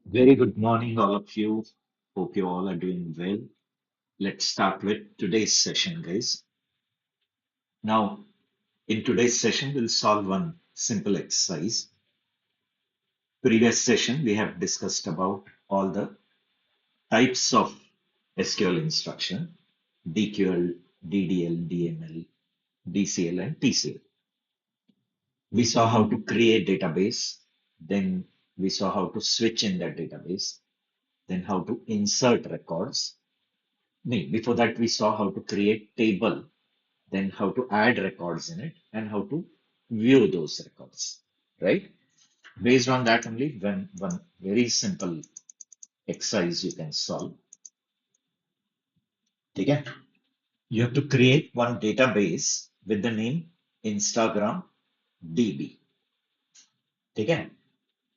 Very good morning, all of you. Hope you all are doing well. Let's start with today's session, guys. Now, in today's session, we'll solve one simple exercise. Previous session, we have discussed about all the types of SQL instruction, DQL, DDL, DML, DCL, and TCL. We saw how to create database, then we saw how to switch in that database, then how to insert records. No, before that, we saw how to create table, then how to add records in it, and how to view those records, right? Based on that only, one very simple exercise you can solve. Okay? You have to create one database with the name Instagram DB. Okay?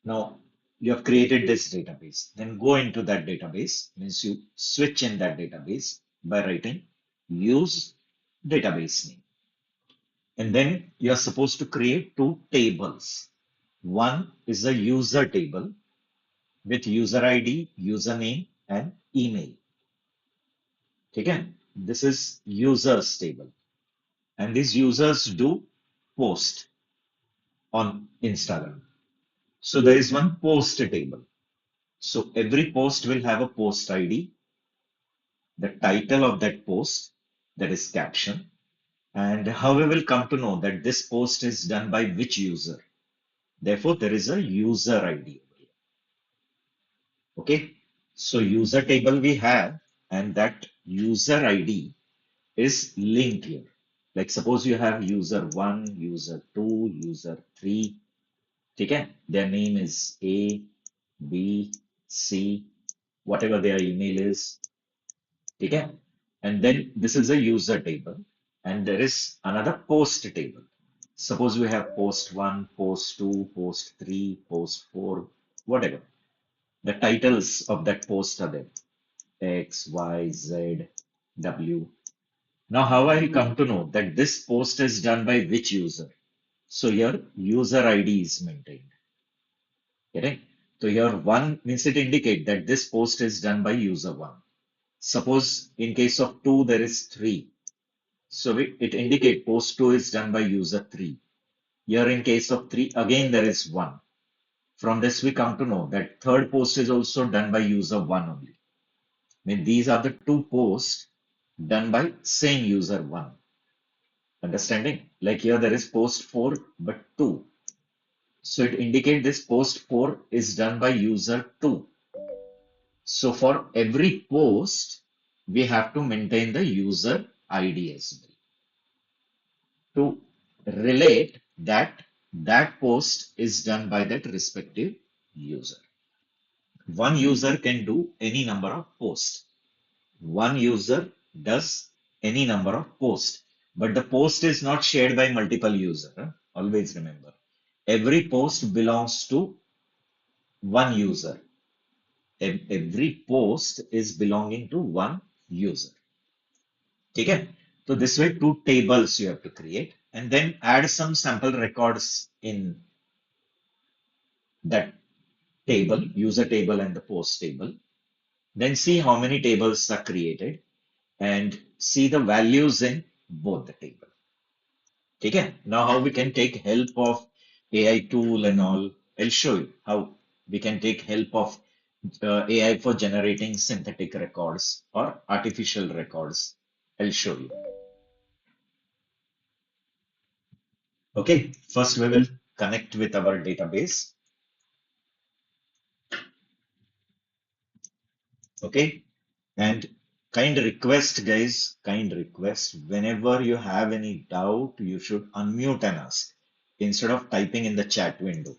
Now, you have created this database. Then go into that database, means you switch in that database by writing use database name. And then you're supposed to create two tables. One is a user table with user ID, username, and email. Okay? This is users table. And these users do post on Instagram. So there is one post table. So every post will have a post ID, the title of that post, that is caption, and how we will come to know that this post is done by which user. Therefore, there is a user ID. Okay, so user table we have, and that user ID is linked here. Like suppose you have user 1, user 2, user 3. Okay, their name is A, B, C, whatever their email is. Okay, and then this is a user table, and there is another post table. Suppose we have post 1, post 2, post 3, post 4, whatever. The titles of that post are there. X, Y, Z, W. Now, how I come to know that this post is done by which user? So your user ID is maintained. Correct? So your one means it indicate that this post is done by user one. Suppose in case of two, there is three. So it indicate post two is done by user three. Here in case of three, again there is one. From this we come to know that third post is also done by user one only. I mean, these are the two posts done by same user one. Understanding? Like here there is post 4 but 2. So it indicates this post 4 is done by user 2. So for every post, we have to maintain the user ID as well to relate that that post is done by that respective user. One user can do any number of posts. One user does any number of posts, but the post is not shared by multiple users. Always remember, every post belongs to one user. Every post is belonging to one user. Okay? So this way, two tables you have to create and then add some sample records in that table, user table and the post table. Then see how many tables are created and see the values in both the table. Okay, now how we can take help of AI tool and all. I'll show you how we can take help of AI for generating synthetic records or artificial records. I'll show you. Okay, first we will connect with our database. Okay, and kind request, whenever you have any doubt, you should unmute and ask instead of typing in the chat window.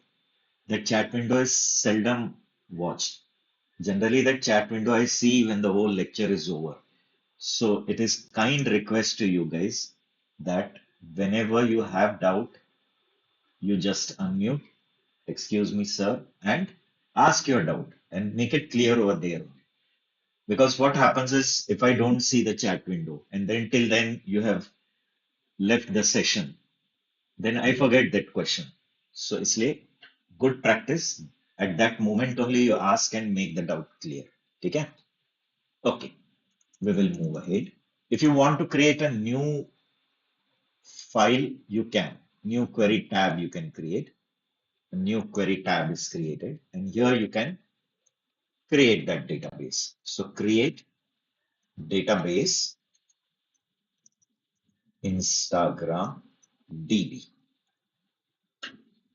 The chat window is seldom watched. Generally, that chat window I see when the whole lecture is over. So it is kind request to you guys that whenever you have doubt, you just unmute, excuse me, sir, and ask your doubt and make it clear over there. Because what happens is if I don't see the chat window and then till then you have left the session, then I forget that question. So it's like good practice. At that moment only you ask and make the doubt clear. Okay? Okay, we will move ahead. If you want to create a new file, you can. New query tab you can create. A new query tab is created, and here you can create that database. So create database Instagram DB.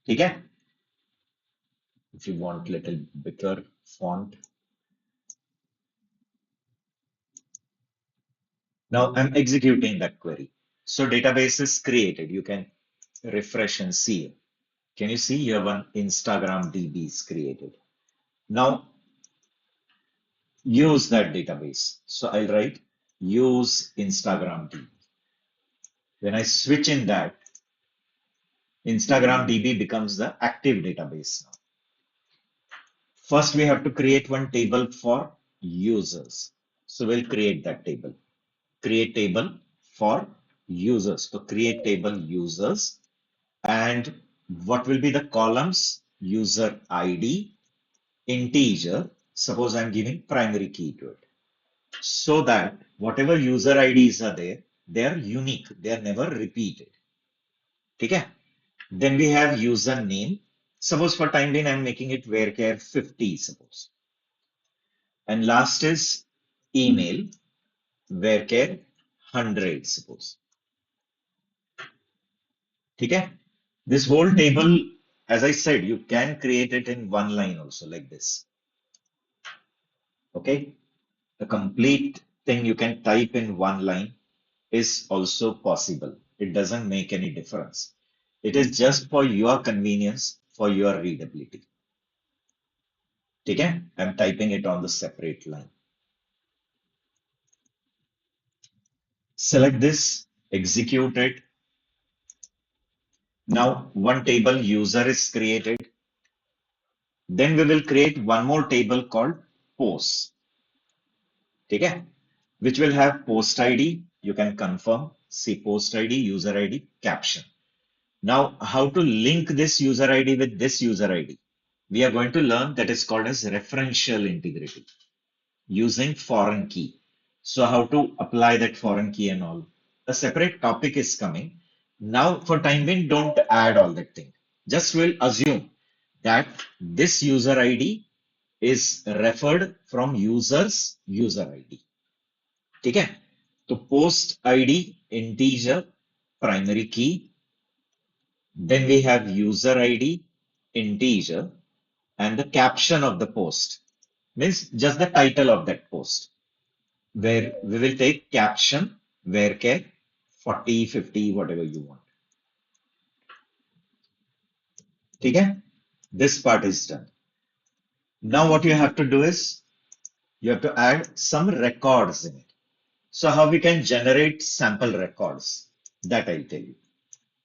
Okay? If you want little bigger font. Now I'm executing that query. So database is created. You can refresh and see it. Can you see here one Instagram DB is created? Now use that database. So I'll write use Instagram DB. When I switch in that, Instagram DB becomes the active database now. First, we have to create one table for users. So we'll create that table. Create table for users. So create table users. And what will be the columns? User ID, integer. Suppose I'm giving primary key to it. So that whatever user IDs are there, they are unique. They are never repeated. Okay? Then we have username. Suppose for time being, I'm making it varchar 50, suppose. And last is email, varchar 100, suppose. Okay? This whole table, as I said, you can create it in one line also, like this. Okay? A complete thing you can type in one line is also possible. It doesn't make any difference. It is just for your convenience, for your readability. Okay? I'm typing it on the separate line. Select this, execute it. Now one table user is created. Then we will create one more table called post. Okay? Which will have post ID. You can confirm, see post ID, user ID, caption. Now, how to link this user ID with this user ID? We are going to learn that is called as referential integrity using foreign key. So how to apply that foreign key and all. A separate topic is coming. Now for time being, don't add all that thing. Just will assume that this user ID is referred from user's user ID. Okay? So post ID, integer, primary key. Then we have user ID, integer, and the caption of the post means just the title of that post, where we will take caption, varchar 40, 50, whatever you want. Okay? This part is done. Now what you have to do is you have to add some records in it. So how we can generate sample records, that I'll tell you.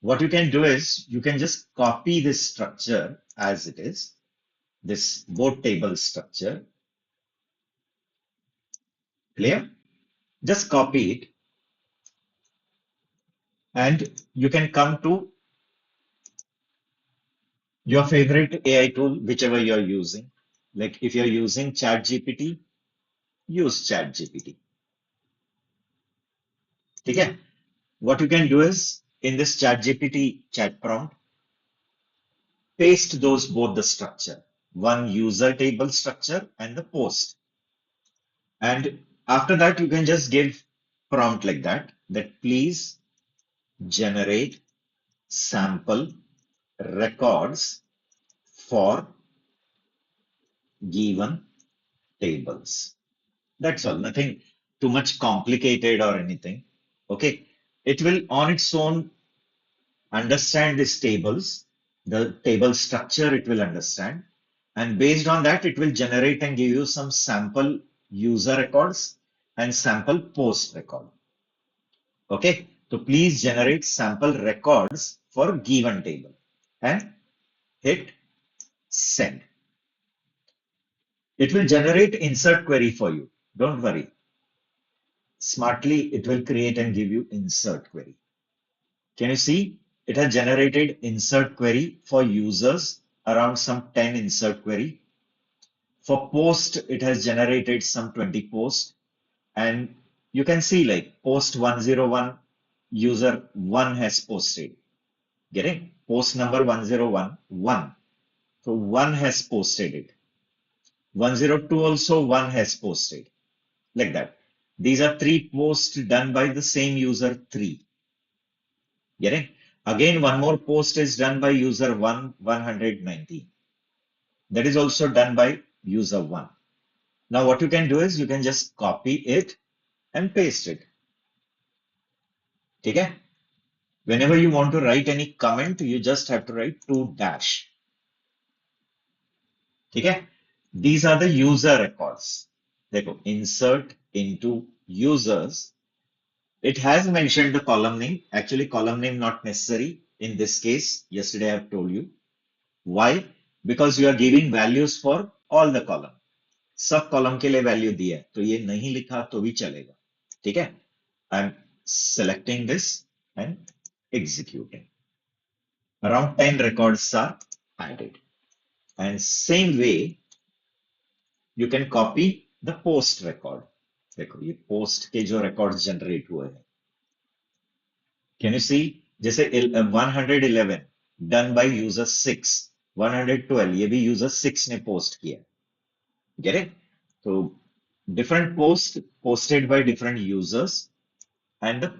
What you can do is you can just copy this structure as it is, this both table structure. Clear? Just copy it and you can come to your favorite AI tool, whichever you're using. Like if you're using ChatGPT, use ChatGPT. Okay? What you can do is in this ChatGPT chat prompt, paste those both the structure, one user table structure and the post. And after that, you can just give prompt like that, that please generate sample records for given tables. That's all, nothing too much complicated or anything. Okay. It will on its own understand these tables, the table structure it will understand. And based on that, it will generate and give you some sample user records and sample post record. Okay. So please generate sample records for given table and hit send. It will generate insert query for you. Don't worry. Smartly, it will create and give you insert query. Can you see? It has generated insert query for users around some 10 insert query. For post, it has generated some 20 posts. And you can see like post 101, user 1 has posted. Getting post number 101, 1. So 1 has posted it. 102 also 1 has posted. Like that. These are 3 posts done by the same user 3. Getting? Again, one more post is done by user 1, 119. That is also done by user 1. Now what you can do is you can just copy it and paste it. Okay? Whenever you want to write any comment, you just have to write to dash. Okay? These are the user records. देखो, insert into users. It has mentioned the column name. Actually, column name not necessary in this case. Yesterday I have told you. Why? Because you are giving values for all the column. सब column के लिए value दिया है तो ये नहीं लिखा तो भी चलेगा. ठीक है? I'm selecting this and executing. Around 10 records are added. And same way, you can copy the post record. देखो ये post के जो records generate हुए हैं. Can you see? जैसे 111 done by user 6, 112 ये भी user 6 ने post किया. Get it? So different posts posted by different users and the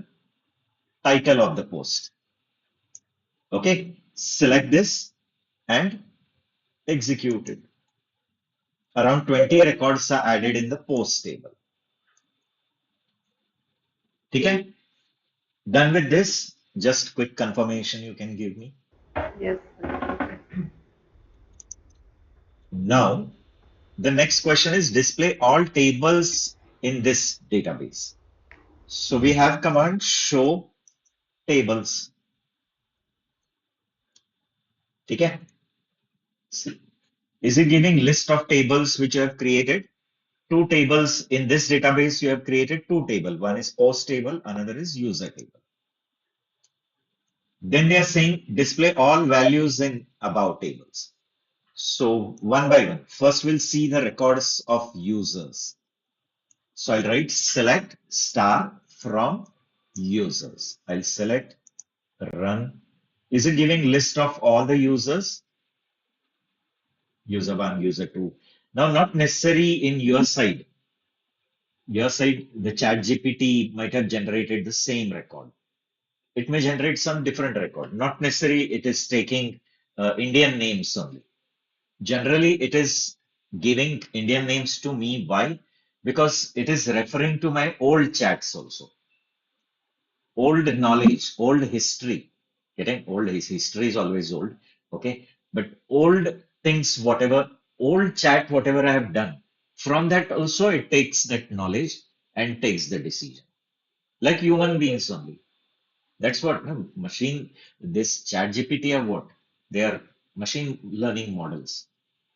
title of the post. Okay, select this and execute it. Around 20 records are added in the post table. Okay, done with this. Just quick confirmation you can give me. Yes, sir. Now, the next question is display all tables in this database. So we have command show tables. Okay, is it giving list of tables which you have created? Two tables in this database, you have created two tables. One is post table, another is user table. Then they are saying display all values in above tables. So one by one, first we'll see the records of users. So I'll write select star from users. I'll select run. Is it giving list of all the users? User one, user two. Now, not necessary in your side, the chat GPT might have generated the same record. It may generate some different record. Not necessarily it is taking Indian names only. Generally, it is giving Indian names to me. Why? Because it is referring to my old chats also. Old knowledge, old history. Getting old history is always old. Okay. But old things, whatever, old chat, whatever I have done, from that also it takes that knowledge and takes the decision. Like human beings only. That's what no, machine, this chat GPT are what? They are machine learning models,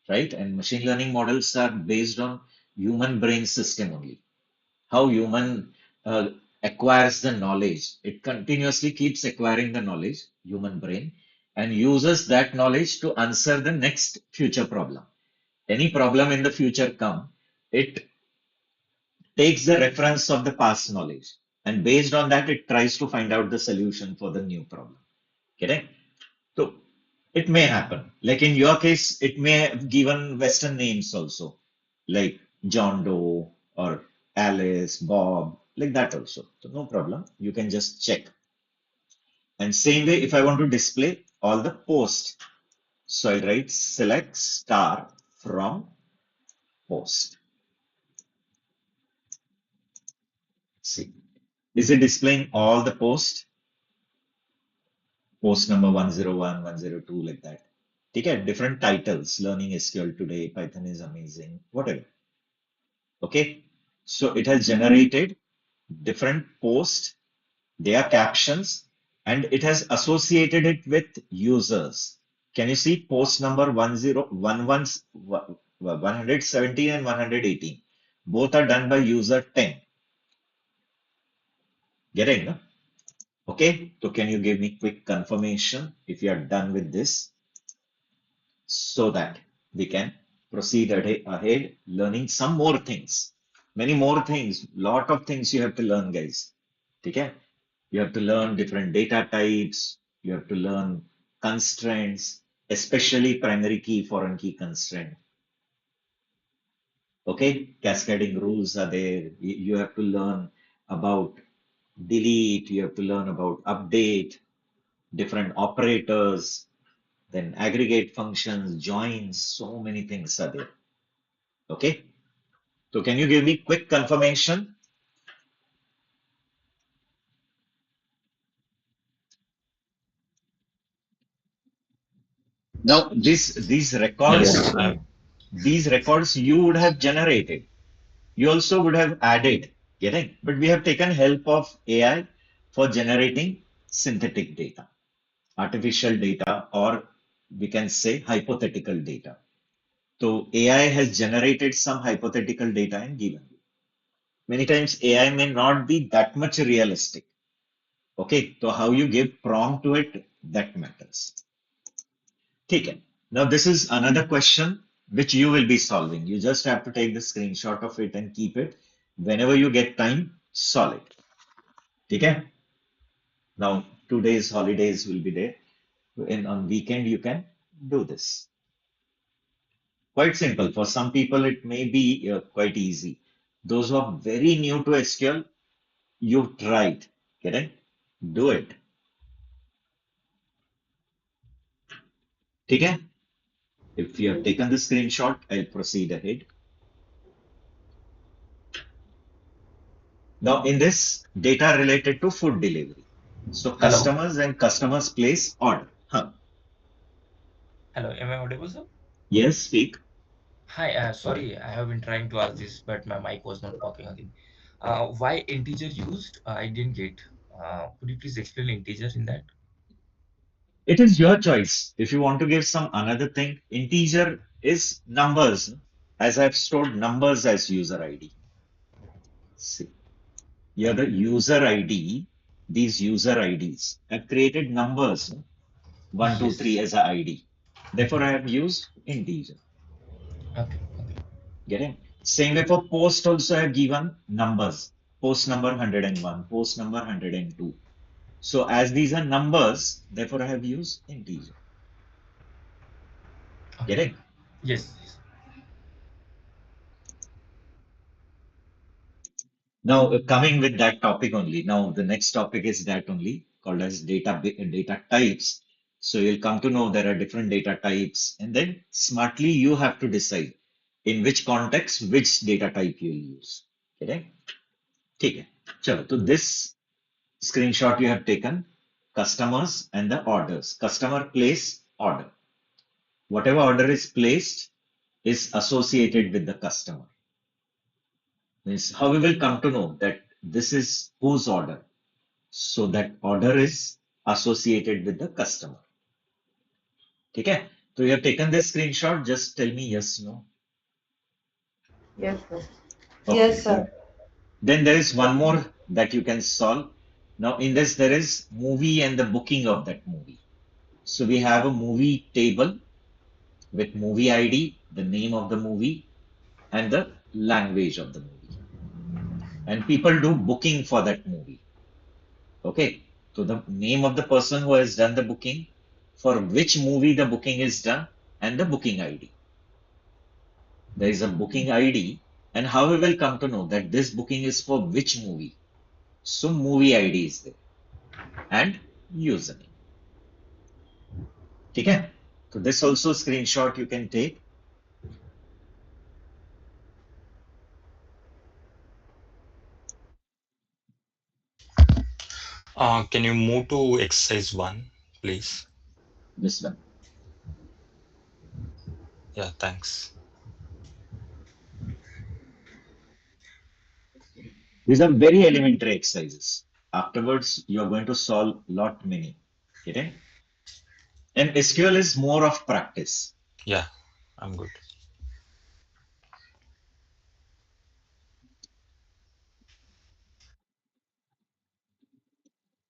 right? And machine learning models are based on human brain system only. How human acquires the knowledge. It continuously keeps acquiring the knowledge, human brain, and uses that knowledge to answer the next future problem. Any problem in the future come, it takes the reference of the past knowledge, and based on that, it tries to find out the solution for the new problem. Correct? So it may happen. Like in your case, it may have given Western names also, like John Doe or Alice, Bob, like that also. So no problem. You can just check. And same way, if I want to display all the posts, so I write select star from post. See, is it displaying all the posts? Post number 101, 102, like that. Take a different titles, learning SQL today, Python is amazing, whatever. Okay, so it has generated different posts, their captions, and it has associated it with users. Can you see post number 117 and 118? Both are done by user 10. Getting, no? Okay, so can you give me quick confirmation if you are done with this? so that we can proceed ahead, learning some more things, many more things, lot of things you have to learn, guys. Okay? You have to learn different data types. You have to learn constraints, especially primary key, foreign key constraint. Okay? Cascading rules are there. You have to learn about delete. You have to learn about update, different operators, then aggregate functions, joins, so many things are there. Okay? So can you give me quick confirmation? Now, these Yes, records, sir. these records you would have generated. You also would have added, getting, but we have taken help of AI for generating synthetic data, artificial data, or we can say hypothetical data. So AI has generated some hypothetical data and given you. Many times AI may not be that much realistic. Okay, so how you give prompt to it, that matters. Okay. Now this is another question which you will be solving. You just have to take the screenshot of it and keep it. Whenever you get time, solve it. Okay. Now 2 days holidays will be there. And on weekend you can do this. Quite simple. For some people it may be quite easy. Those who are very new to SQL, you've tried. Correct? Do it. Okay. If you have Yes. taken the screenshot, I'll proceed ahead. Now, in this, data related to food delivery. So, Hello. customers and customers place order. Huh. Hello. Am I audible, sir? Yes, speak. Hi. Sorry, I have been trying to ask this, but my mic was not working again. Why integer used? I didn't get. Could you please explain integer in that? It is your choice. If you want to give some another thing, integer is numbers, as I've stored numbers as user ID. See, here the user ID, these user IDs have created numbers, 1, 2, 3 Yes. as a ID. Therefore, I have used integer. Okay. Okay. Getting same way for post also I have given numbers. Post number 101, post number 102. So as these are numbers, therefore I have used integer. Okay. Getting? Yes. Yes. Now coming with that topic only. Now the next topic is that only called as data types. So you'll come to know there are different data types, and then smartly you have to decide in which context which data type you'll use. Okay? Okay. चलो तो this screenshot you have taken customers and the orders. Customer place order. Whatever order is placed is associated with the customer. Means how we will come to know that this is whose order. So that order is associated with the customer. Okay. So you have taken this screenshot. Just tell me yes, no. Yes, sir. Okay. Yes, Then sir. then there is one more that you can solve. Now in this there is movie and the booking of that movie. So we have a movie table with movie ID, the name of the movie, and the language of the movie. And people do booking for that movie. Okay. So the name of the person who has done the booking, for which movie the booking is done, and the booking ID. There is a booking ID, and how we will come to know that this booking is for which movie. So movie ID is there and username. Okay. So this also screenshot you can take. Can you move to exercise one, please? This one. Yeah, thanks. These are very elementary exercises. Afterwards, you are going to solve lot many. Okay? And SQL is more of practice. Yeah, I'm good.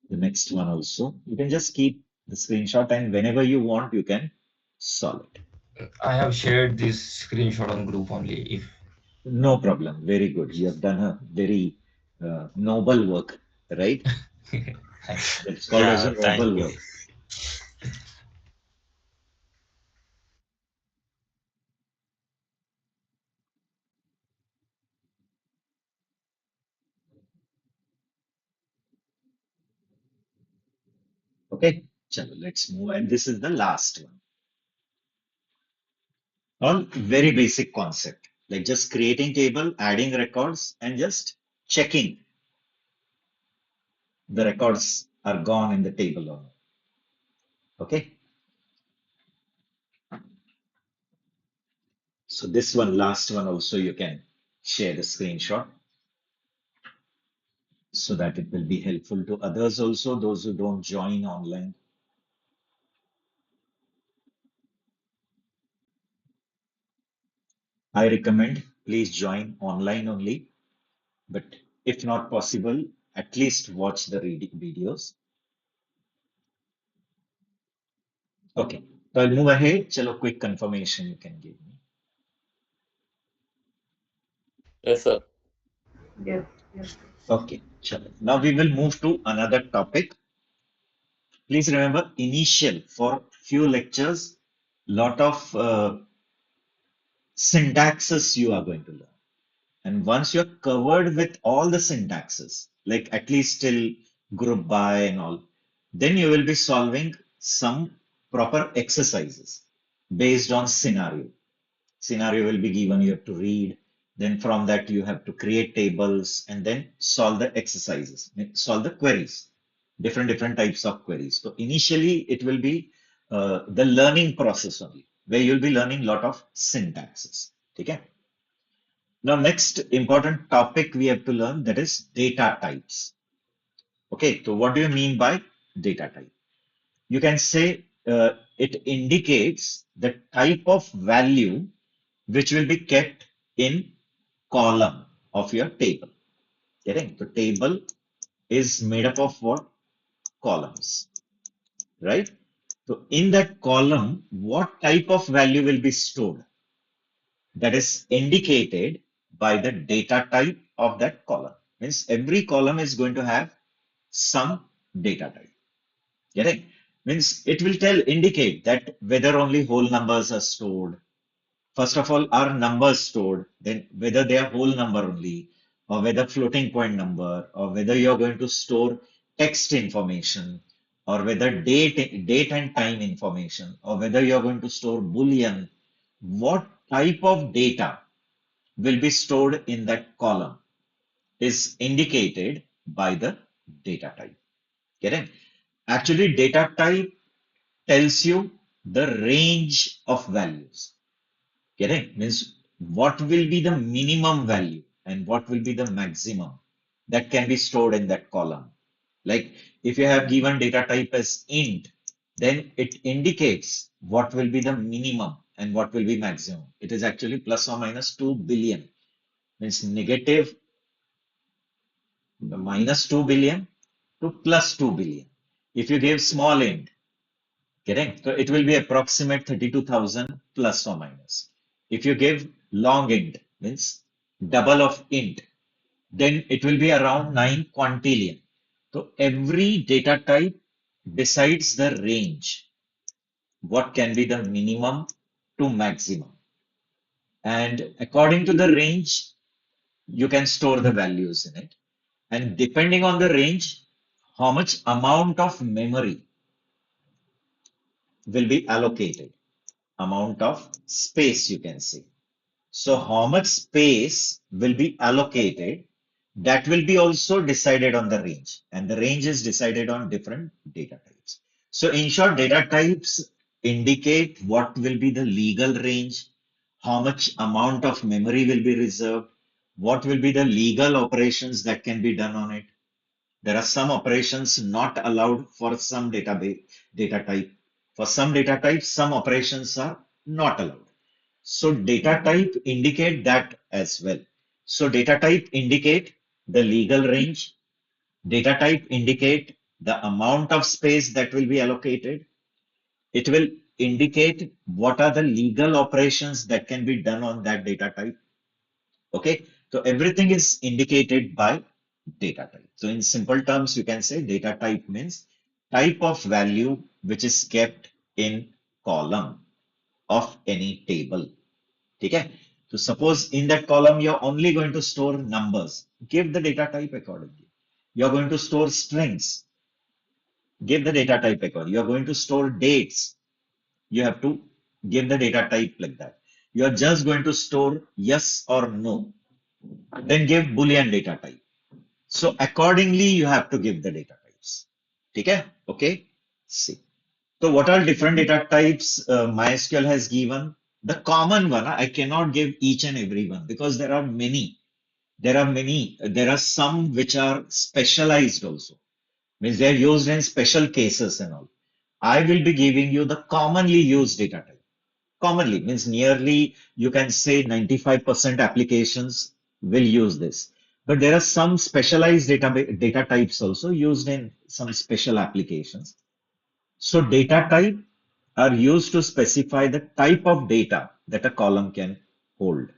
The next one also. You can just keep the screenshot and whenever you want, you can solve it. I have shared this screenshot on group only. If No problem. Very good. You have done a very noble work, right? thanks. That's called as Yeah, a thank noble you. work. Okay. Chalo, let's move. And this is the last one. On very basic concept, like just creating table, adding records, and just checking the records are gone in the table or not. Okay. So this one, last one also, you can share the screenshot so that it will be helpful to others also, those who don't join online. I recommend please join online only, but if not possible, at least watch the reading videos. Okay, so I'll move ahead. Chalo, quick confirmation you can give me. Yes, sir. Yes. Yes. Okay, chalo. Now we will move to another topic. Please remember, initial for few lectures, lot of syntaxes you are going to learn. And once you're covered with all the syntaxes, like at least till group by and all, then you will be solving some proper exercises based on scenario. Scenario will be given, you have to read. Then from that, you have to create tables and then solve the exercises, solve the queries, different types of queries. So initially, it will be the learning process only, where you'll be learning a lot of syntaxes. Okay. Now, next important topic we have to learn, that is data types. Okay, so what do you mean by data type? You can say it indicates the type of value which will be kept in column of your table. Getting the table is made up of what? Columns, right? So in that column, what type of value will be stored? That is indicated by the data type of that column. Means every column is going to have some data type. Getting? Means it will indicate that whether only whole numbers are stored. First of all, are numbers stored? Then whether they are whole number only, or whether floating point number, or whether you're going to store text information, or whether date and time information, or whether you're going to store Boolean. What type of data will be stored in that column is indicated by the data type. Getting? Actually, data type tells you the range of values. Getting? Means what will be the minimum value and what will be the maximum that can be stored in that column. Like if you have given data type as int, then it indicates what will be the minimum and what will be maximum. It is actually plus or minus 2 billion. Means negative minus 2 billion to plus 2 billion. If you give small int, correct? So it will be approximate 32,000 plus or minus. If you give long int, means double of int, then it will be around 9 quintillion. So every data type decides the range. What can be the minimum to maximum? And according to the range, you can store the values in it. And depending on the range, how much amount of memory will be allocated, amount of space, you can say. So, how much space will be allocated, that will be also decided on the range, and the range is decided on different data types. So, in short, data types indicate what will be the legal range, how much amount of memory will be reserved, what will be the legal operations that can be done on it. There are some operations not allowed for some database data type. For some data types, some operations are not allowed. So data type indicate that as well. So data type indicate the legal range. Data type indicate the amount of space that will be allocated. It will indicate what are the legal operations that can be done on that data type. Okay, so everything is indicated by data type. So in simple terms, you can say data type means type of value which is kept in column of any table. Okay, so suppose in that column you're only going to store numbers, give the data type accordingly. You're going to store strings, give the data type accordingly. You're going to store dates, you have to give the data type like that. You're just going to store yes or no, then give Boolean data type. So accordingly, you have to give the data types. Okay? Okay? See. So what are different data types MySQL has given? The common one, I cannot give each and every one because there are many. There are many. There are some which are specialized also. Means they are used in special cases and all. I will be giving you the commonly used data type. Commonly means nearly you can say 95% applications will use this. But there are some specialized data types also used in some special applications. So data type are used to specify the type of data that a column can hold.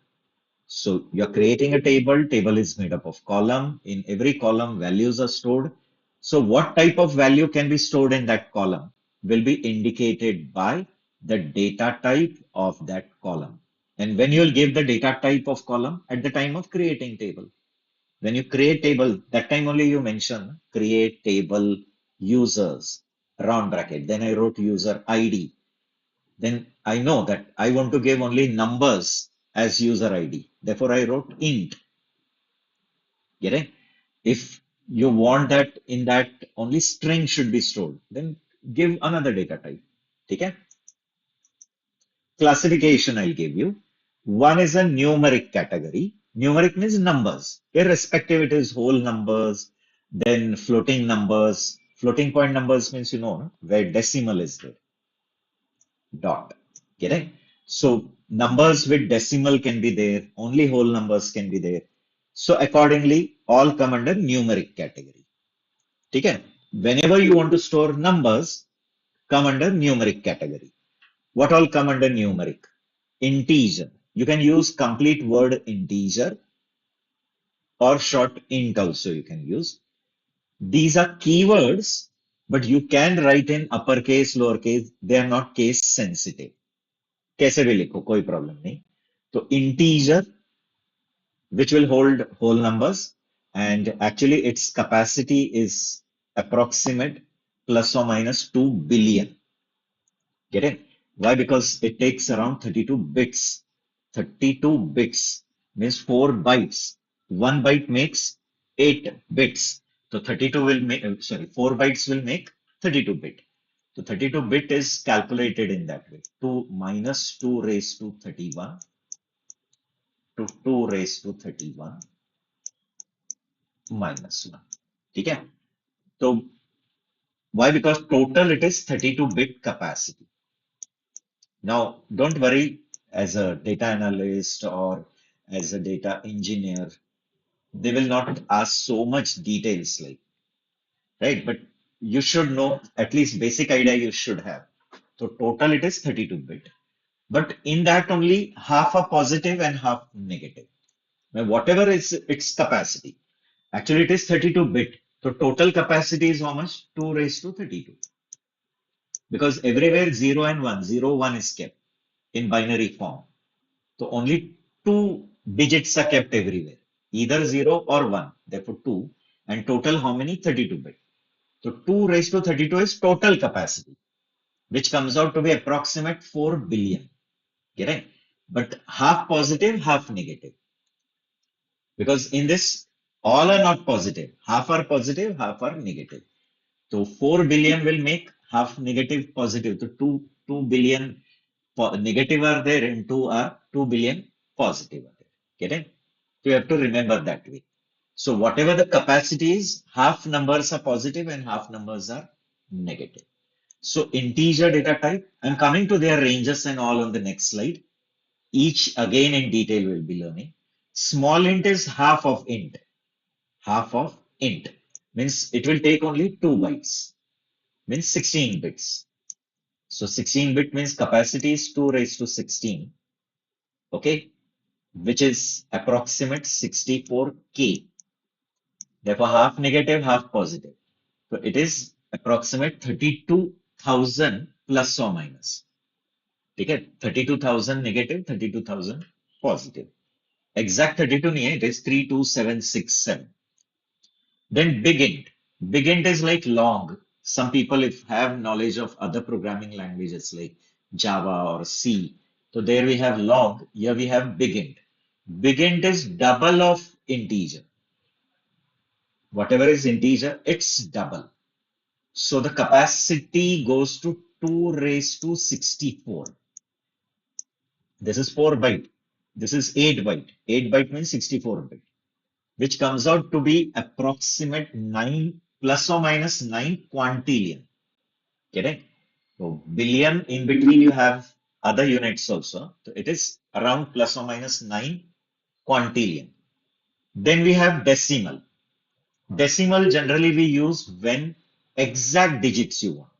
So you're creating a table. Table is made up of column. In every column, values are stored. So what type of value can be stored in that column will be indicated by the data type of that column. And when you'll give the data type of column at the time of creating table. When you create table, that time only you mention create table users round bracket. Then I wrote user ID. Then I know that I want to give only numbers as user ID. Therefore, I wrote int. Get it? If you want that in that only string should be stored, then give another data type. Okay? Classification I'll give you. One is a numeric category. Numeric means numbers, irrespective it is whole numbers, then floating numbers. Floating point numbers means where decimal is there. Dot. Get it? So numbers with decimal can be there, only whole numbers can be there. So accordingly, all come under numeric category. Okay? Whenever you want to store numbers, come under numeric category. What all come under numeric? Integer. You can use complete word integer or short int also you can use. These are keywords, but you can write in uppercase, lowercase. They are not case sensitive. कैसे भी लिखो कोई problem नहीं तो integer which will hold whole numbers and actually its capacity is approximate plus or minus 2 billion. Get it? Why? Because it takes around 32 bits. 32 bits means 4 bytes. 1 byte makes 8 bits. So 32 will make, 4 bytes will make 32 bit. So 32 bit is calculated in that way. 2 minus 2 raised to 31 to 2 raised to 31 minus 1. Okay? So why? Because total it is 32 bit capacity. Now, don't worry, as a data analyst or as a data engineer, they will not ask so much details like, right? But you should know at least basic idea you should have. So total it is 32 bit. But in that only half are positive and half negative. Now, whatever is its capacity, actually it is 32 bit. So total capacity is how much? 2 raised to 32. Because everywhere 0 and 1, 0, 1 is kept in binary form. So only two digits are kept everywhere, either 0 or 1, therefore 2. And total how many? 32 bit. So 2 raised to 32 is total capacity, which comes out to be approximate 4 billion. Get it? But half positive, half negative. Because in this, all are not positive. Half are positive, half are negative. So 4 billion will make half negative positive. So 2 billion negative are there and 2 billion positive are there. Get it? So you have to remember that way. So whatever the capacity is, half numbers are positive and half numbers are negative. So integer data type, I'm coming to their ranges and all on the next slide. Each again in detail we'll be learning. Small int is half of int. Half of int means it will take only 2 bytes, means 16 bits. So 16-bit means capacity is 2 raised to 16, okay, which is approximate 64K. Therefore, half negative, half positive. So it is approximate 32,000 plus or minus. Okay, 32,000 negative, 32,000 positive. Exact 32 नहीं है, it is 32767. Then big int. Big int is like long. Some people, if have knowledge of other programming languages like Java or C, so there we have long, here we have big int. Big int is double of integer. Whatever is integer, it's double. So the capacity goes to 2 raised to 64. This is 4 byte. This is 8 byte. 8 byte means 64 byte, which comes out to be approximate 9 plus or minus 9 quintillion. Correct? So billion in between you have other units also. So it is around plus or minus 9 quintillion. Then we have decimal. Decimal generally we use when exact digits you want.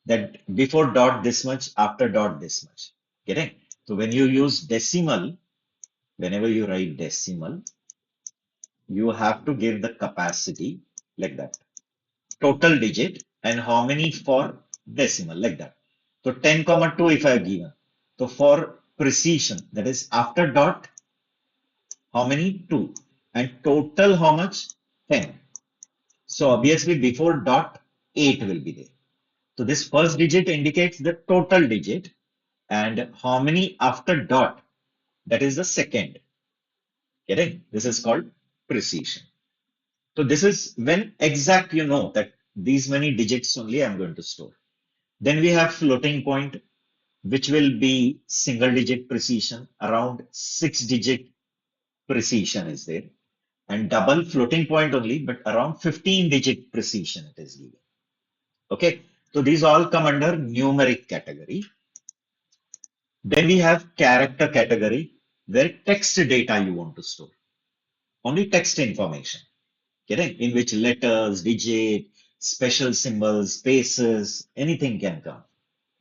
That before dot this much, after dot this much. Correct? So when you use decimal, whenever you write decimal, you have to give the capacity like that. Total digit and how many for decimal like that. So 10 comma 2 if I have given. So for precision, that is after dot, how many? 2. And total how much? 10. So obviously before dot, 8 will be there. So this first digit indicates the total digit and how many after dot, that is the second. Getting? This is called precision. So this is when exact you know that these many digits only I'm going to store. Then we have floating point, which will be single digit precision, around 6-digit precision is there. And double floating point only, but around 15-digit precision it is given. Okay, so these all come under numeric category. Then we have character category, where text data you want to store. Only text information. Correct? In which letters, digit, special symbols, spaces, anything can come.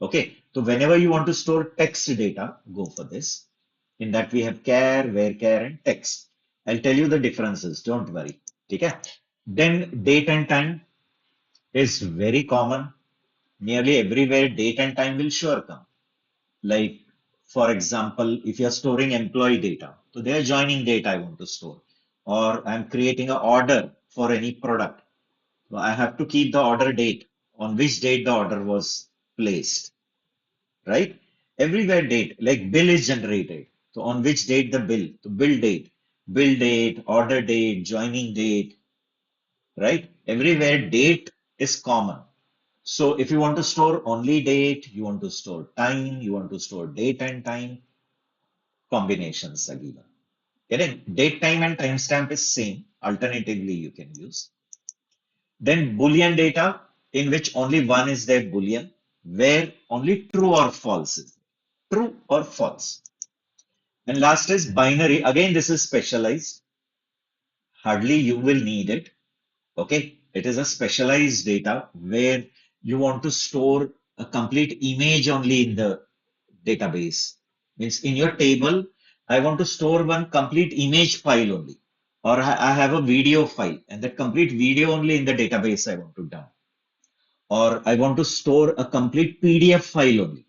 Okay, so whenever you want to store text data, go for this. In that we have char, varchar, and text. I'll tell you the differences, don't worry. Okay. Then date and time is very common. Nearly everywhere date and time will sure come. Like, for example, if you're storing employee data, so their joining date I want to store. Or I'm creating an order for any product. So I have to keep the order date, on which date the order was placed, right? Everywhere date, like bill is generated. So on which date the bill, the bill date, order date, joining date, right? Everywhere date is common. So if you want to store only date, you want to store time, you want to store date and time, combinations are given. Getting date, time, and timestamp is same. Alternatively, you can use. Then Boolean data, in which only one is there, Boolean, where only true or false is. True or false. And last is binary. Again, this is specialized. Hardly you will need it. Okay. It is a specialized data where you want to store a complete image only in the database. Means in your table, I want to store one complete image file only. Or I have a video file and that complete video only in the database I want to dump. Or I want to store a complete PDF file only,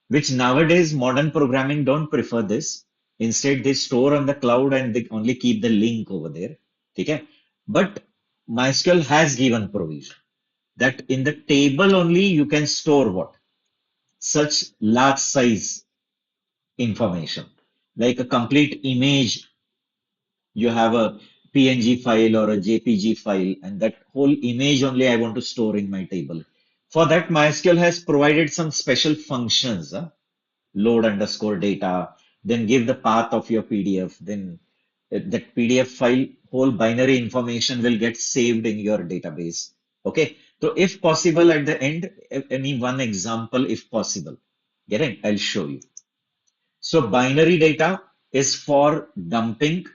which nowadays modern programming don't prefer this. Instead, they store on the cloud and they only keep the link over there. Okay? But MySQL has given provision that in the table only you can store what? Such large size information, like a complete image. You have a PNG file or a JPG file, and that whole image only I want to store in my table. For that, MySQL has provided some special functions, load underscore data, then give the path of your PDF, then that PDF file, whole binary information will get saved in your database. Okay. So if possible at the end, any one example, if possible, get it? I'll show you. So binary data is for dumping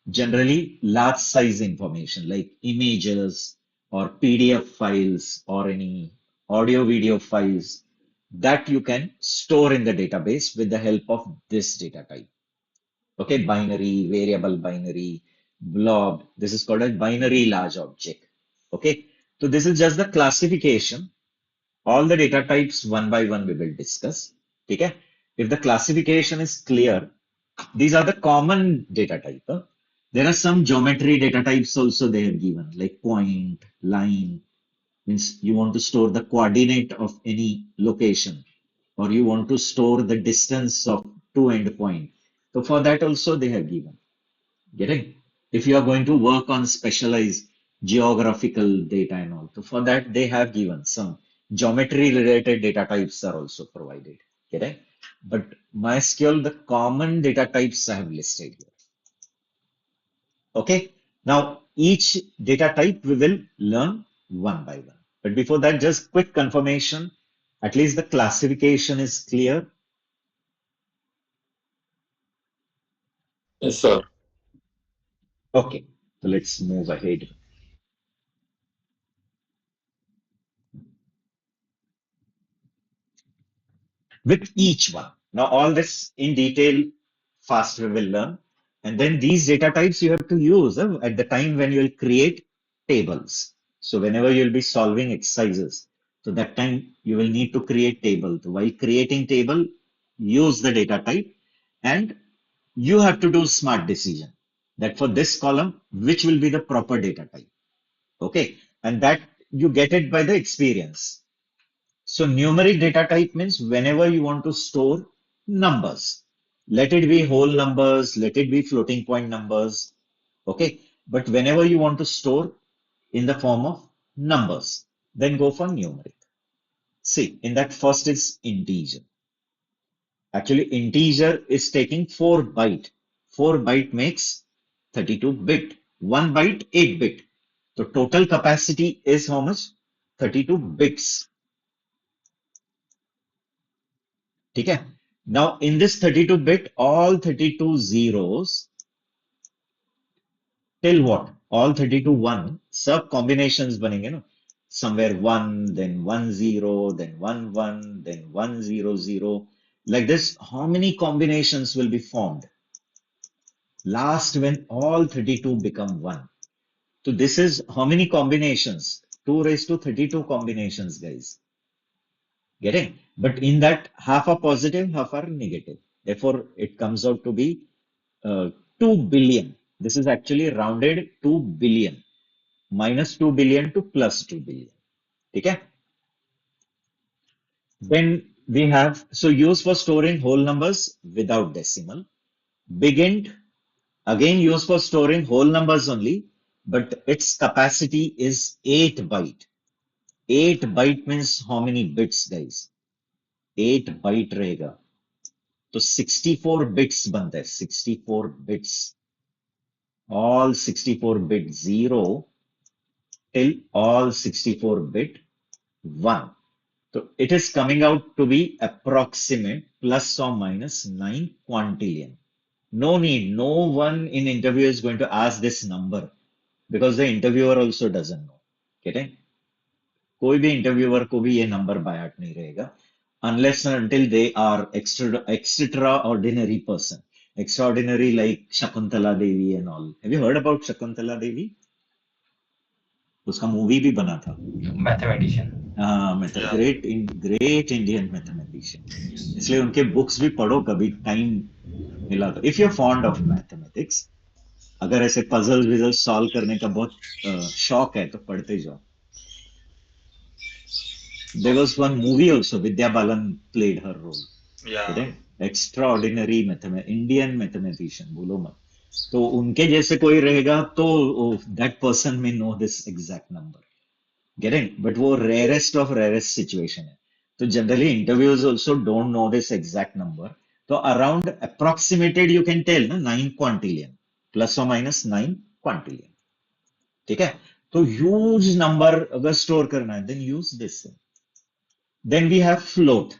generally large size information like images or PDF files or any audio video files. that you can store in the database with the help of this data type. Okay, binary, variable binary, blob. This is called a binary large object. Okay, so this is just the classification. All the data types one by one we will discuss. Okay, if the classification is clear, these are the common data type. Huh? There are some geometry data types also they have given, like point, line, means you want to store the coordinate of any location, or you want to store the distance of two endpoints. So for that also they have given. Getting? If you are going to work on specialized geographical data and all, so for that they have given some geometry related data types are also provided. Getting? But MySQL, the common data types I have listed here. Okay. Now each data type we will learn one by one. But before that, just quick confirmation. At least the classification is clear. Yes, sir. Okay. So let's move ahead with each one. Now, all this in detail, fast we will learn. And then these data types you have to use at the time when you will create tables. So whenever you'll be solving exercises, so that time you will need to create table. So while creating table, use the data type and you have to do smart decision that for this column, which will be the proper data type. Okay. And that you get it by the experience. So numeric data type means whenever you want to store numbers, let it be whole numbers, let it be floating point numbers. Okay. But whenever you want to store in the form of numbers, then go for numeric. See, in that first is integer. Actually, integer is taking 4 byte. 4 byte makes 32 bit. 1 byte, 8 bit. So total capacity is how much? 32 bits. Okay. Now in this 32 bit, all 32 zeros till what? All 32 1 sub combinations banenge no? Somewhere 1, then 1 0, then 1 1, then 1 0 0. Like this, how many combinations will be formed? Last when all 32 become 1. So this is how many combinations? 2 raised to 32 combinations, guys. Getting? But in that, half are positive, half are negative. Therefore, it comes out to be 2 billion. This is actually rounded 2 billion. Minus 2 billion to plus 2 billion. Okay? Then we have, so used for storing whole numbers without decimal. Big int, again used for storing whole numbers only, but its capacity is 8 byte. 8 byte means how many bits, guys? 8 byte रहेगा. तो 64 bits बनता है. 64 bits. All 64 bit 0 till all 64 bit 1. So it is coming out to be approximate plus or minus 9 quintillion. No need, no one in interview is going to ask this number because the interviewer also doesn't know. Getting? कोई भी interviewer को भी ये number by heart नहीं रहेगा unless and until they are extraordinary person. Extraordinary like Shakuntala Devi and all. Have you heard about Shakuntala Devi? उसका movie भी बना था. Mathematician. Yeah. Great Indian mathematician. इसलिए उनके बुक्स भी पढ़ो कभी टाइम मिला तो. If you fond of mathematics, अगर ऐसे पजल विजल सॉल्व करने का बहुत शौक है तो पढ़ते जाओ. There was one movie also, Vidya Balan played her role. Yeah. Extraordinary Indian mathematician, बोलो मत. तो उनके जैसे कोई रहेगा तो that person may know this exact number. Getting? But वो rarest of rarest situation है. तो generally interviews also don't know this exact number. तो around approximated you can tell ना 9 quintillion plus or minus 9 quintillion. ठीक है? तो huge number अगर store करना है then use this. Then we have float.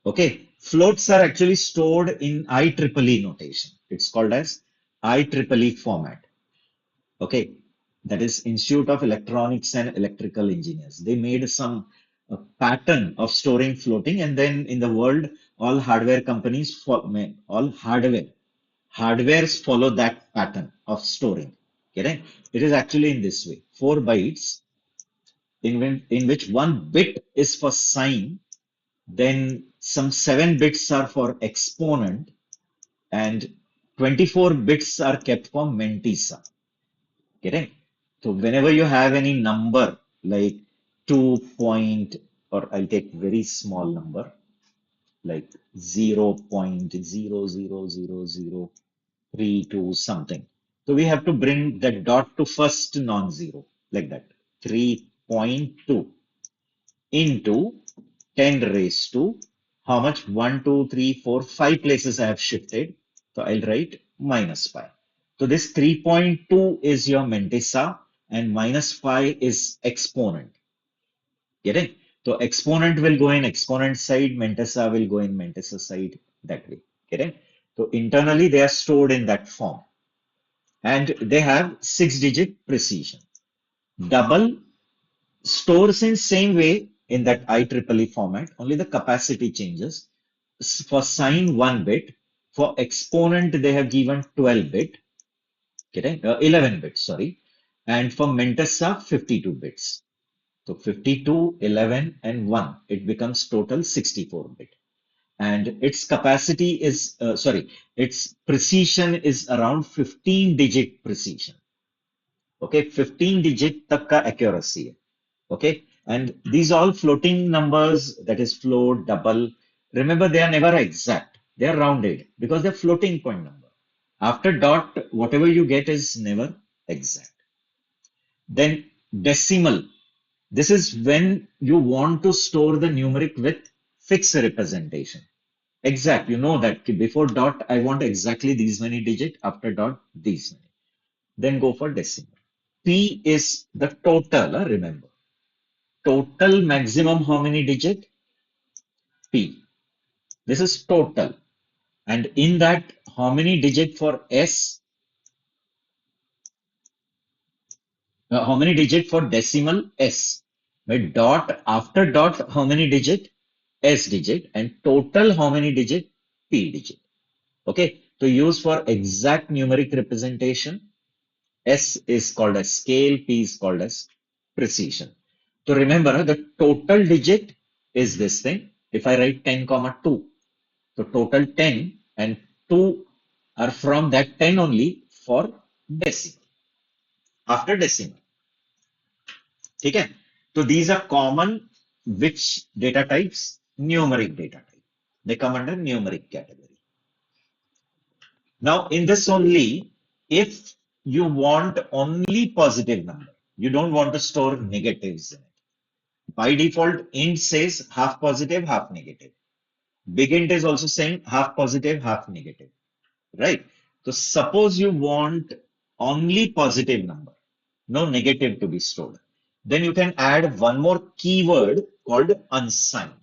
Okay, floats are actually stored in IEEE notation. It's called as IEEE format. Okay, that is Institute of Electronics and Electrical Engineers. They made some a pattern of storing floating, and then in the world, all hardware companies, all hardwares follow that pattern of storing. Correct? It is actually in this way: 4 bytes in which one bit is for sign, then some 7 bits are for exponent, and 24 bits are kept for Mentisa. Correct? So whenever you have any number like 2 point, or I'll take very small number like 0.0000032 something. So we have to bring the dot to first non-zero like that. 3.2 into 10 raised to how much? 1, 2, 3, 4, 5 places I have shifted. So I'll write minus pi. So this 3.2 is your Mentissa and minus pi is exponent. Get it? So exponent will go in exponent side, Mentissa will go in Mentissa side that way. Get it? So internally they are stored in that form and they have 6-digit precision. Double stores in same way in that IEEE format, only the capacity changes. For sign 1 bit, for exponent they have given 12 bit, okay, 11 bits, sorry, and for Mentessa 52 bits. So 52, 11, and 1, it becomes total 64 bit. And its capacity is, its precision is around 15 digit precision. Okay, 15 digit tak ka accuracy hai. Okay, and these all floating numbers, that is float, double, remember they are never exact, they are rounded because they're floating point number. After dot, whatever you get is never exact. Then decimal, this is when you want to store the numeric with fixed representation. Exact, you know that before dot I want exactly these many digit, after dot these many, then go for decimal. P is the total, remember. Total maximum how many digit? P. This is total. And in that, how many digit for S? How many digit for decimal? S. With dot, after dot, how many digit? S digit. And total, how many digit? P digit. Okay. To use for exact numeric representation, S is called as scale, P is called as precision. So remember, the total digit is this thing. If I write 10 comma 2, so total 10 and 2 are from that 10 only for decimal. After decimal. Okay? So these are common which data types? Numeric data type. They come under numeric category. Now in this only, if you want only positive number, you don't want to store negatives in it. By default, int says half positive, half negative. Big int is also saying half positive, half negative. Right? So suppose you want only positive number, no negative to be stored. Then you can add one more keyword called unsigned.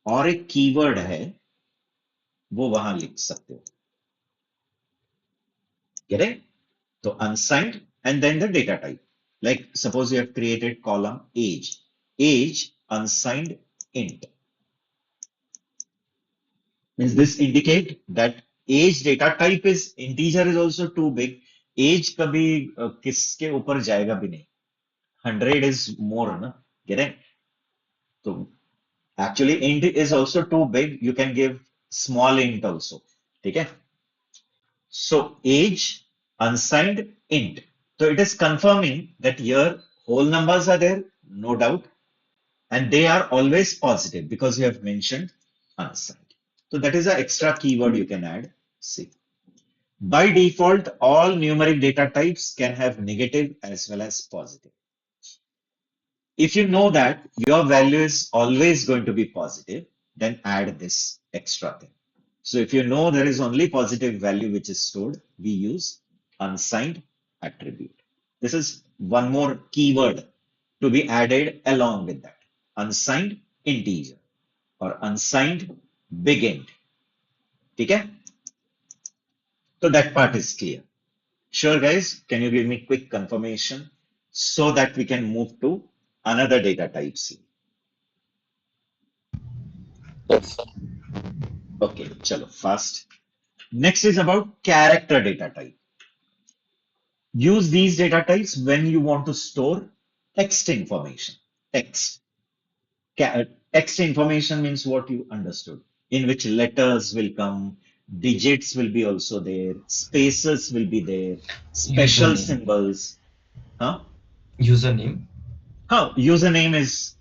और एक keyword है, वो वहां लिख सकते हो. Get it? So unsigned and then the data type. Like suppose you have created column age. Age unsigned int. Means this indicate that age data type is integer is also too big. Age कभी किसके ऊपर जाएगा भी नहीं. 100 is more, na? Get it? So actually int is also too big. You can give small int also. Okay? So age unsigned int. So it is confirming that here whole numbers are there, no doubt, and they are always positive because you have mentioned unsigned. So that is an extra keyword you can add. See. By default, all numeric data types can have negative as well as positive. If you know that your value is always going to be positive, then add this extra thing. So if you know there is only positive value which is stored, we use unsigned attribute. This is one more keyword to be added along with that. Unsigned integer or unsigned big int. Okay? So that part is clear. Sure, guys, can you give me quick confirmation so that we can move to another data type C? Yes. Okay, chalo, fast. Next is about character data type. Use these data types when you want to store text information. Text. Text information means what you understood, in which letters will come, digits will be also there, spaces will be there, special Username. symbols. Huh? Username. How? Username is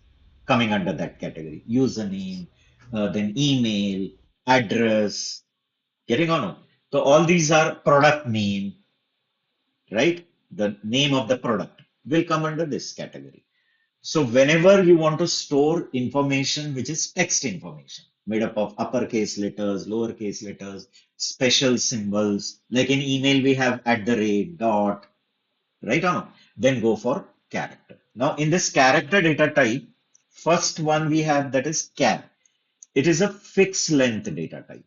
coming under that category. Username, then email, address, getting on? So all these are product name, right? The name of the product will come under this category. So whenever you want to store information which is text information, made up of uppercase letters, lowercase letters, special symbols, like in email we have at the rate, dot, right or no? Then go for character. Now in this character data type, first one we have that is char. It is a fixed length data type,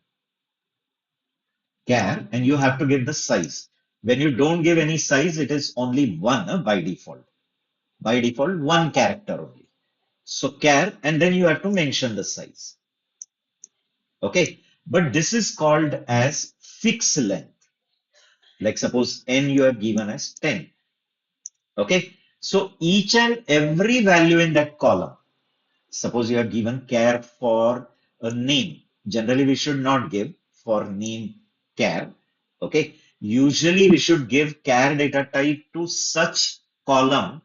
char, and you have to give the size. When you don't give any size, it is only one by default. By default, one character only. So char, and then you have to mention the size. Okay. But this is called as fixed length. Like suppose n you have given as 10. Okay. So each and every value in that column, suppose you have given char for a name. Generally, we should not give for name char. Okay. Usually we should give char data type to such column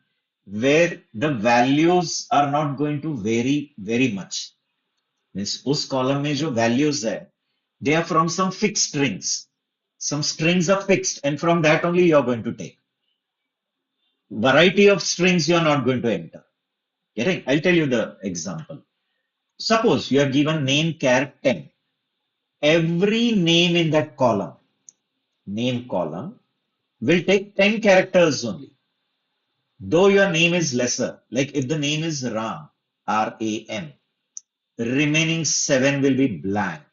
where the values are not going to vary very much. Means उस column में जो values है, they are from some fixed strings. Some strings are fixed, and from that only you are going to take. Variety of strings you are not going to enter. Getting? I'll tell you the example. Suppose you have given name char 10. Every name in that column, name column, will take 10 characters only. Though your name is lesser, like if the name is Ram, R-A-M, remaining 7 will be blank,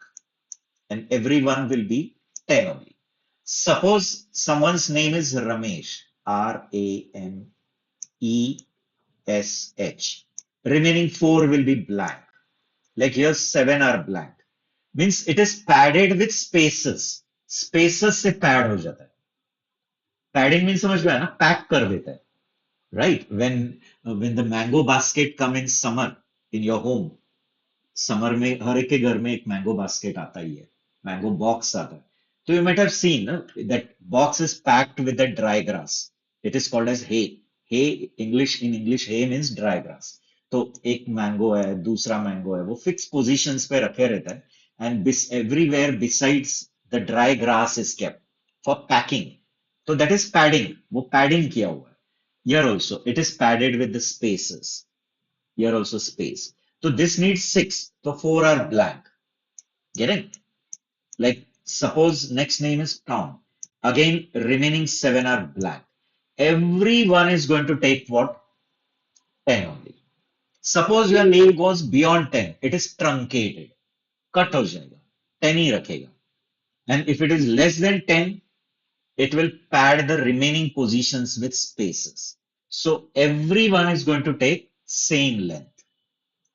and everyone will be 10 only. Suppose someone's name is Ramesh, R-A-M-E-S-H. Remaining 4 will be blank. Like here, 7 are blank. Means it is padded with spaces. Spaces से pad हो जाता है. Padding means समझ में आया ना? Pack कर देता है. Right? When the mango basket come in summer in your home, summer में हर एक के घर में एक मैंगो बास्केट आता ही है, मैंगो बॉक्स आता है. तो you might have seen that box is packed with the dry grass. It is called as hay. Hay English, in English hay means dry grass. तो एक मैंगो है, दूसरा मैंगो है, वो फिक्स पोजीशंस पे रखे रहता है, and everywhere besides the dry grass is kept for packing. तो that is padding. वो padding किया हुआ है. Here also it is padded with the spaces. Here also space. So this needs 6. So 4 are blank. Getting? Like suppose next name is Tom. Again, remaining 7 are blank. Everyone is going to take what? 10 only. Suppose your name goes beyond 10. It is truncated. Cut हो जाएगा. 10 ही रखेगा. And if it is less than 10, it will pad the remaining positions with spaces. So everyone is going to take same length.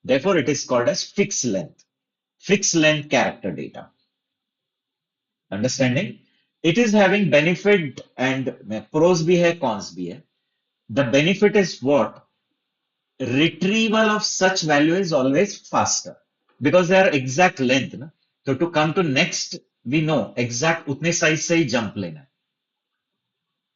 Therefore, it is called as fixed length. Fixed length character data. Understanding? It is having benefit and pros bhi hai, cons bhi hai. The benefit is what? Retrieval of such value is always faster because they are exact length. Na? So to come to next, we know exact utne size se hi jump lena.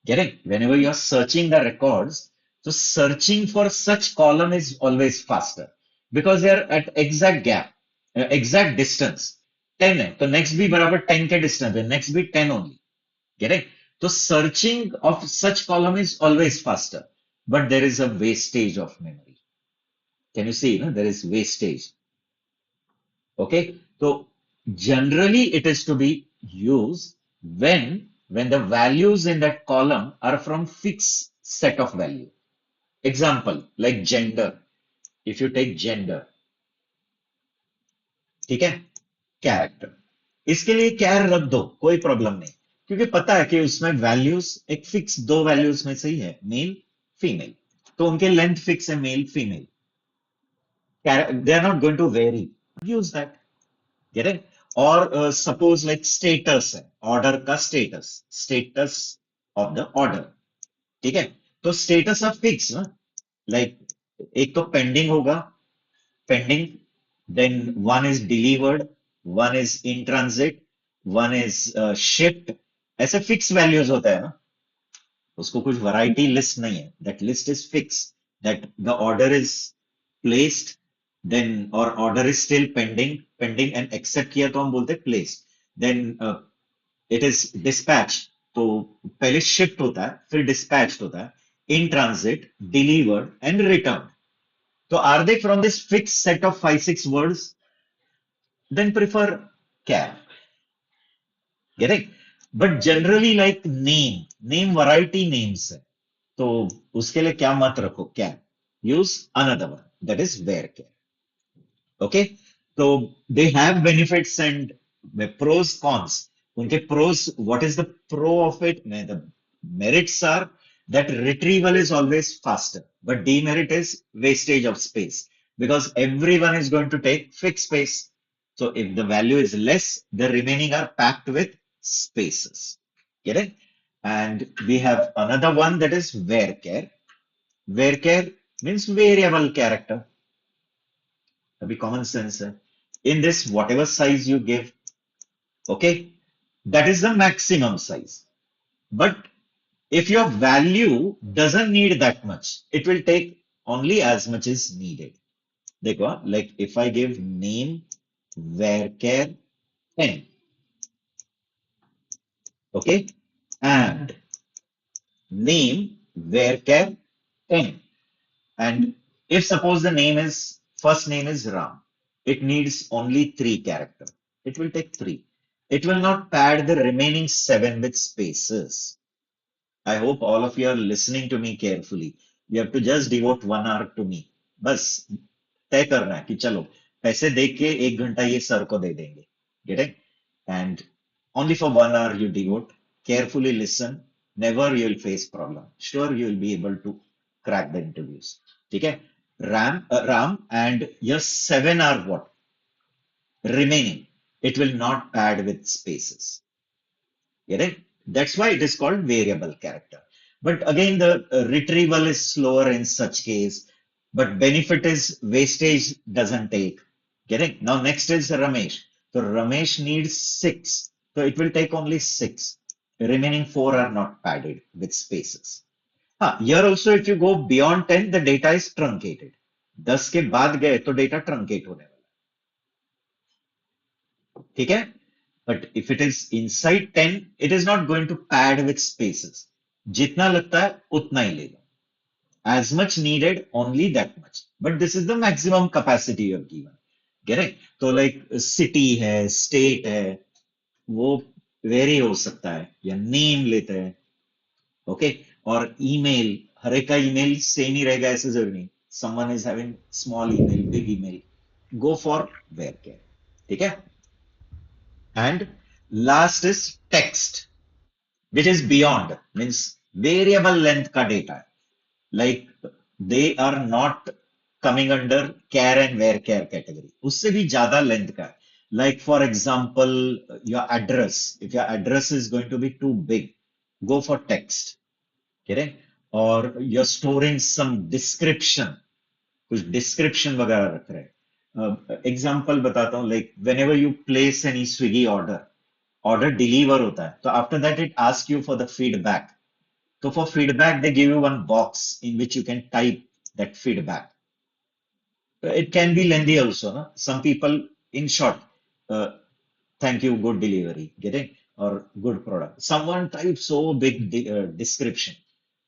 Getting? Whenever you are searching the records, so searching for such column is always faster because they are at exact gap, exact distance. 10 है तो next भी बराबर 10 के distance है, next भी 10 only. Getting? So searching of such column is always faster, but there is a wastage of memory. Can you see? No? There is wastage. Okay. So generally it is to be used when the values in that column are from fixed set of value. Example, like gender. If you take gender, ठीक है, character, इसके लिए कैर रख दो, कोई problem नहीं, क्योंकि पता है कि उसमें वैल्यूज एक फिक्स दो वैल्यूज में से ही है, मेल फीमेल, तो उनके लेंथ फिक्स है, male female, they are not going to vary, use that. Get it? Or suppose like status है, order का status of the order. ठीक है? तो status are fixed ना? Like एक तो pending होगा, pending, then one is delivered, one is in transit, one is shipped. ऐसे fixed values होता है ना? उसको कुछ variety list नहीं है. That list is fixed. That the order is placed, then or order is still pending and accept किया तो हम बोलते हैं placed. Then it is dispatched. तो पहले shipped होता है, फिर dispatched होता है, in transit, delivered and returned. So are they from this fixed set of 5-6 words? Then prefer care. Getting? But generally like name variety names है. तो उसके लिए क्या मत रखो क्या? Use another one. That is where care. Okay, so they have benefits and pros, cons. उनके pros, what is the pro of it? The merits are that retrieval is always faster, but demerit is wastage of space because everyone is going to take fixed space. So if the value is less, the remaining are packed with spaces. Get it? And we have another one that is varchar. Varchar means variable character. अभी common sense है. In this, whatever size you give, okay, that is the maximum size. But if your value doesn't need that much, it will take only as much is needed. देखो, like if I give name varchar 10, okay, and name varchar 10, and if suppose the name is first name is Ram, it needs only 3 characters. It will take 3. It will not pad the remaining 7 with spaces. I hope all of you are listening to me carefully. You have to just devote 1 hour to me. बस तय करना है कि चलो पैसे दे के 1 घंटा ये सर को दे देंगे. Get it? And only for 1 hour you devote. Carefully listen. Never you will face problem. Sure you will be able to crack the interviews. ठीक है? RAM and your 7 are what? Remaining. It will not pad with spaces. Get it? That's why it is called variable character. But again, the retrieval is slower in such case. But benefit is wastage doesn't take. Get it? Now next is Ramesh. So Ramesh needs 6. So it will take only 6. The remaining 4 are not padded with spaces. Here also if you go beyond 10, the data is truncated. 10 के बाद गए तो data truncate होने वाला. ठीक है? But if it is inside 10, it is not going to pad with spaces. जितना लगता है उतना ही लेगा. As much needed, only that much. But this is the maximum capacity you have given. Get it? तो like city है, state है, वो vary हो सकता है या name लेते हैं. Okay? और email, हर एक का email same ही रहेगा ऐसे जरूरी नहीं. Someone is having small email, big email. Go for varchar. ठीक है? And last is text, which is beyond, means variable length ka data. Like they are not coming under care and where care category. उससे भी ज़्यादा length का है. Like for example, your address. If your address is going to be too big, go for text. Correct? Or you're storing some description. कुछ description वगैरह रख रहे हैं. Example बताता हूँ. Like whenever you place any Swiggy order deliver होता है तो after that it asks you for the feedback. So for feedback they give you one box in which you can type that feedback. It can be lengthy also, no? Some people in short, uh, thank you, good delivery, getting or good product. Someone types so big description.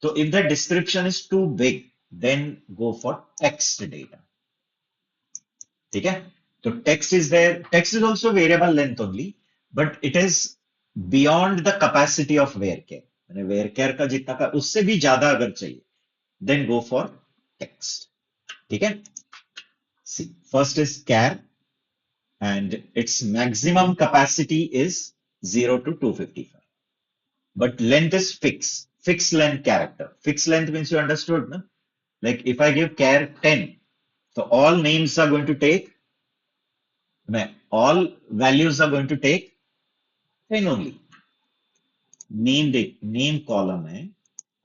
So if the description is too big, then go for text data. Okay? So text is there. Text is also variable length only, but it is beyond the capacity of varchar. मैंने varchar का जितना का उससे भी ज्यादा अगर चाहिए, then go for text. ठीक है? See, first is char, and its maximum capacity is 0 to 255. But length is fixed. Fixed length character. Fixed length means you understood, no? Like if I give char 10, so all names are going to take all values are going to take 10 only. Named it, name column hai,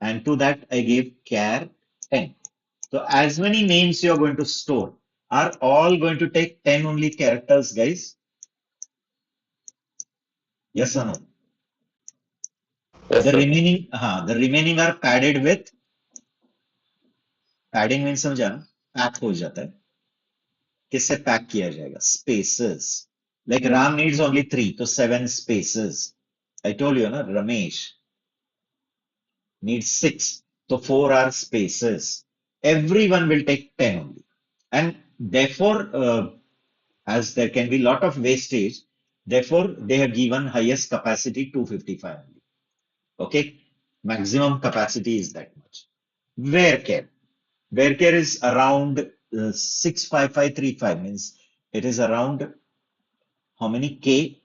and to that I gave char 10. So as many names you are going to store are all going to take 10 only characters, guys. Yes or no? Yes, sir. The remaining are padded with, padding means समझा, pack हो जाता है. किससे pack किया जाएगा? Spaces. Like Ram needs only 3, so 7 spaces. I told you, na, Ramesh needs 6, so 4 are spaces. Everyone will take 10 only. And therefore, as there can be lot of wastage, therefore they have given highest capacity 255 only. Okay, maximum capacity is that much. Where care is around 65535, means it is around how many K?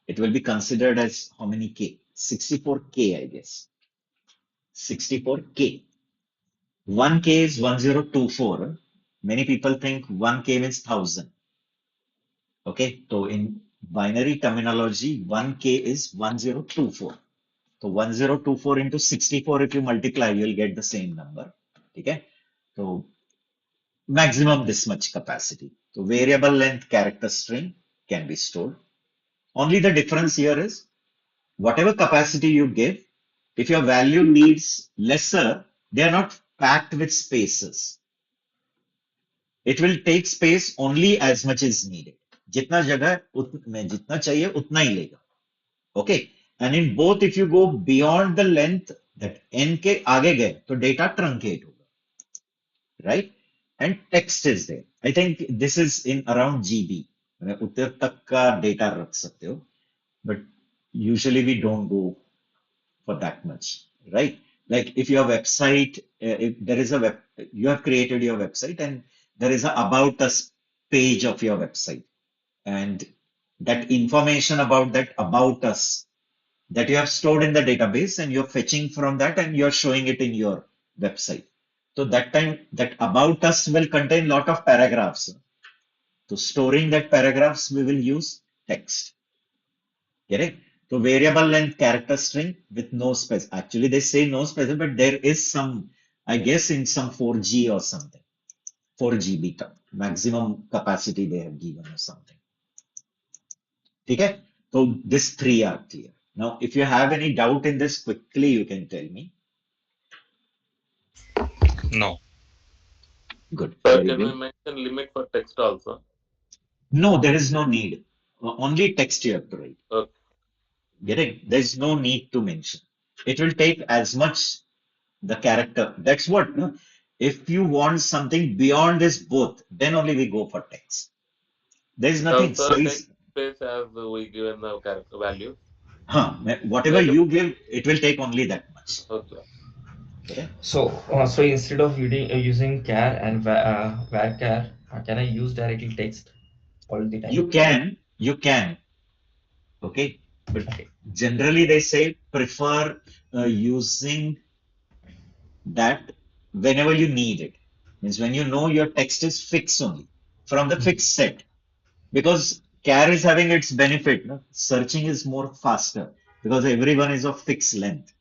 It will be considered as how many K? 64K, I guess. 64K. 1K is 1024. Many people think 1K means 1000. Okay, so in binary terminology, 1K is 1024. So 1024 into 64, if you multiply, you'll get the same number. Okay, so maximum this much capacity. So variable length character string can be stored. Only the difference here is whatever capacity you give, if your value needs lesser, they are not packed with spaces. It will take space only as much is needed. जितना जगह में जितना चाहिए उतना ही लेगा. Okay. And in both, if you go beyond the length that n के आगे गए, तो data truncate होगा. Right? And text is there. I think this is in around GB. उतने तक का data रख सकते हो. But usually we don't go for that much, right? Like if your website, if there is a web, you have created your website and there is a about us page of your website, and that information about that about us that you have stored in the database and you're fetching from that and you're showing it in your website. So that time that about us will contain lot of paragraphs. So storing that paragraphs, we will use text. Correct? So variable length character string with no space. Actually, they say no space, but there is some, I guess, in some 4G or something. 4 GB maximum capacity they have given or something. Okay? So these three are clear. Now, if you have any doubt in this, quickly you can tell me. No. Good. Sir, Very can we good. mention limit for text also? No, there is no need. Only text you have to write. Okay. Getting? There is no need to mention. It will take as much the character. That's what, no? If you want something beyond this both, then only we go for text. There is Now, nothing sir, text size. space as we given the character value. Whatever Wait. you give, it will take only that much. Okay. Okay? So instead of using char and varchar, can I use directly text all the time? You can, okay? But Okay. generally they say prefer using that whenever you need it. Means when you know your text is fixed only from the Mhm. fixed set. Because char is having its benefit. No? Searching is more faster because everyone is of fixed length.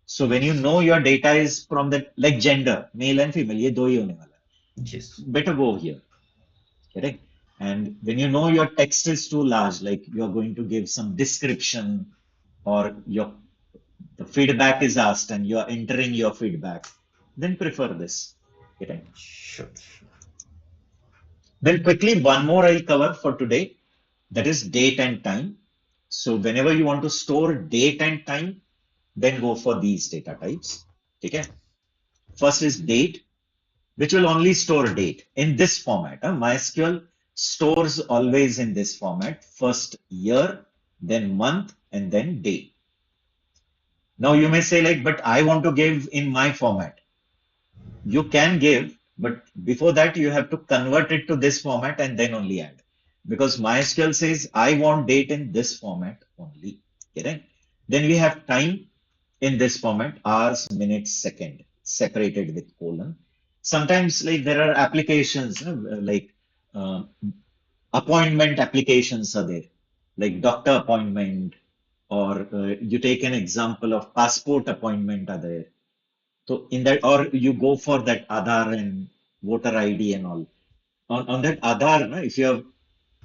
So when you Yes. know your data is from the like gender, male and female, ये दो ही होने वाला Yes. है. Better go here, correct? And when you know your text is too large, like you are going to give some description or your the feedback is asked and you are entering your feedback, then prefer this. Correct? Sure. Then quickly one more I'll cover for today, that is date and time. So whenever you want to store date and time, then go for these data types. Okay. First is date, which will only store date in this format. MySQL stores always in this format. First year, then month, and then day. Now you may say like, but I want to give in my format. You can give, but before that you have to convert it to this format and then only add. Because MySQL says I want date in this format only. Correct? Then we have time in this format, hours, minutes, second, separated with colon. Sometimes like there are applications like uh, Appointment applications are there, like doctor appointment, or you take an example of passport appointment are there. So in that, or you go for that Aadhaar and voter ID and all. On that Aadhaar, na, if you're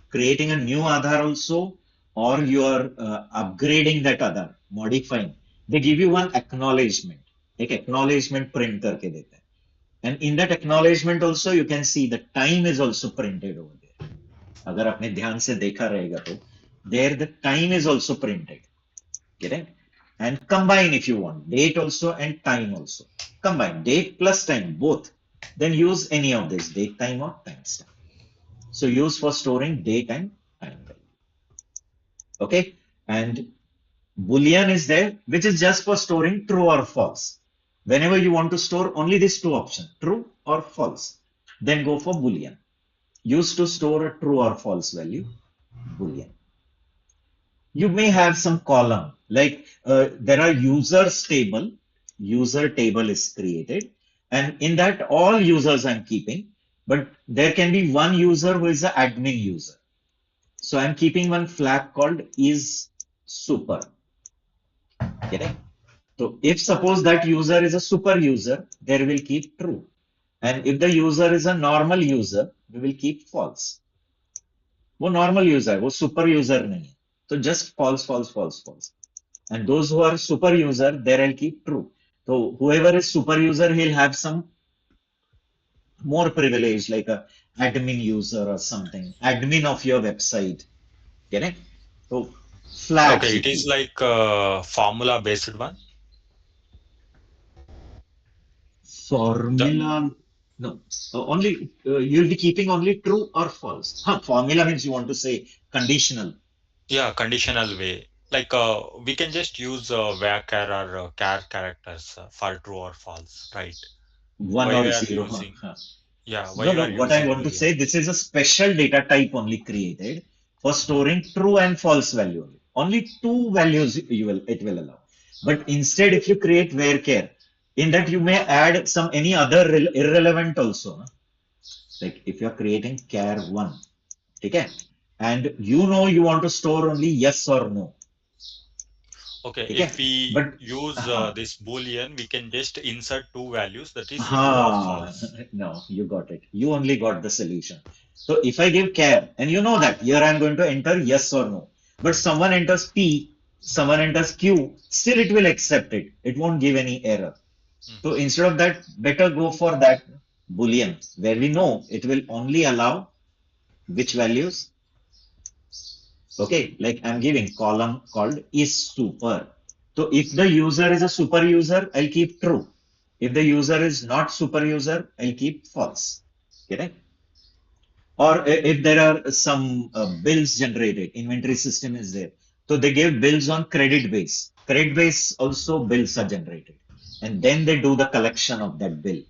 creating a new Aadhaar also, or you are upgrading that Aadhaar, modifying, they give you one acknowledgement. एक acknowledgement print करके देते हैं. And in that acknowledgement also, you can see the time is also printed over there. अगर आपने ध्यान से देखा रहेगा तो, there the time is also printed. Get it? And combine if you want, date also and time also. Combine date plus time, both. Then use any of this, date, time or timestamp. So use for storing date and time value. Okay. And Boolean is there, which is just for storing true or false. Whenever you want to store only these two options, true or false, then go for Boolean. Use to store a true or false value, Boolean. You may have some column, like there are user table is created, and in that all users I'm keeping, but there can be one user who is the admin user. So I'm keeping one flag called is super. Correct? So if suppose that user is a super user, there will keep true. And if the user is a normal user, we will keep false. वो normal user है, वो super user नहीं है. So just false, false, false, false. And those who are super user, there I'll keep true. So whoever is super user, he'll have some more privilege, like a admin user or something, admin of your website. Get it? So flags Okay, you it is keep. like formula based one. The Formula, no, only you'll be keeping only true or false. Huh, formula means you want to say conditional. Yeah, conditional way. Like we can just use var or char characters for true or false, right? One Why or we are zero. using? Huh. Yeah, No, why we no. are What I using want to boolean? say, this is a special data type only created for storing true and false value only. Only two values it will allow. But instead, if you create varchar, in that you may add some any other irrelevant also. No? Like if you're creating char one, okay, and you want to store only yes or no, Okay, okay, if we but use this boolean, we can just insert two values, that is true or Ah, false. no, you got it. You only got the solution. So if I give care, and you know that here I'm going to enter yes or no, but someone enters P, someone enters Q, still it will accept it. It won't give any error. So Mhm. instead of that, better go for that Boolean, where we know it will only allow which values. Okay, like I'm giving column called is super. So if the user is a super user, I'll keep true. If the user is not super user, I'll keep false. Correct? Or if there are some bills generated, inventory system is there. So they give bills on credit base. Credit base also bills are generated. And then they do the collection of that bill.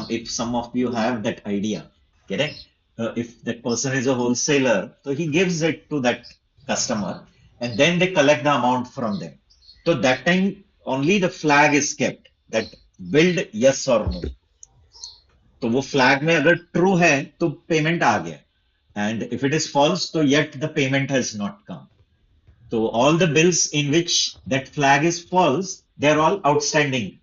If some of you have that idea, correct? If that person is a wholesaler, so he gives it to that customer and then they collect the amount from them. So that time only the flag is kept that build yes or no. तो वो flag में अगर true है तो payment आ गया, and if it is false तो yet the payment has not come. So all the bills in which that flag is false, they are all outstanding.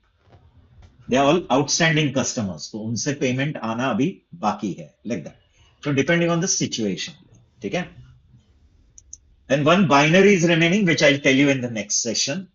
They are all outstanding customers. तो उनसे payment आना अभी बाकी है, like that. So depending on the situation, ठीक है? And one binary is remaining, which I'll tell you in the next session.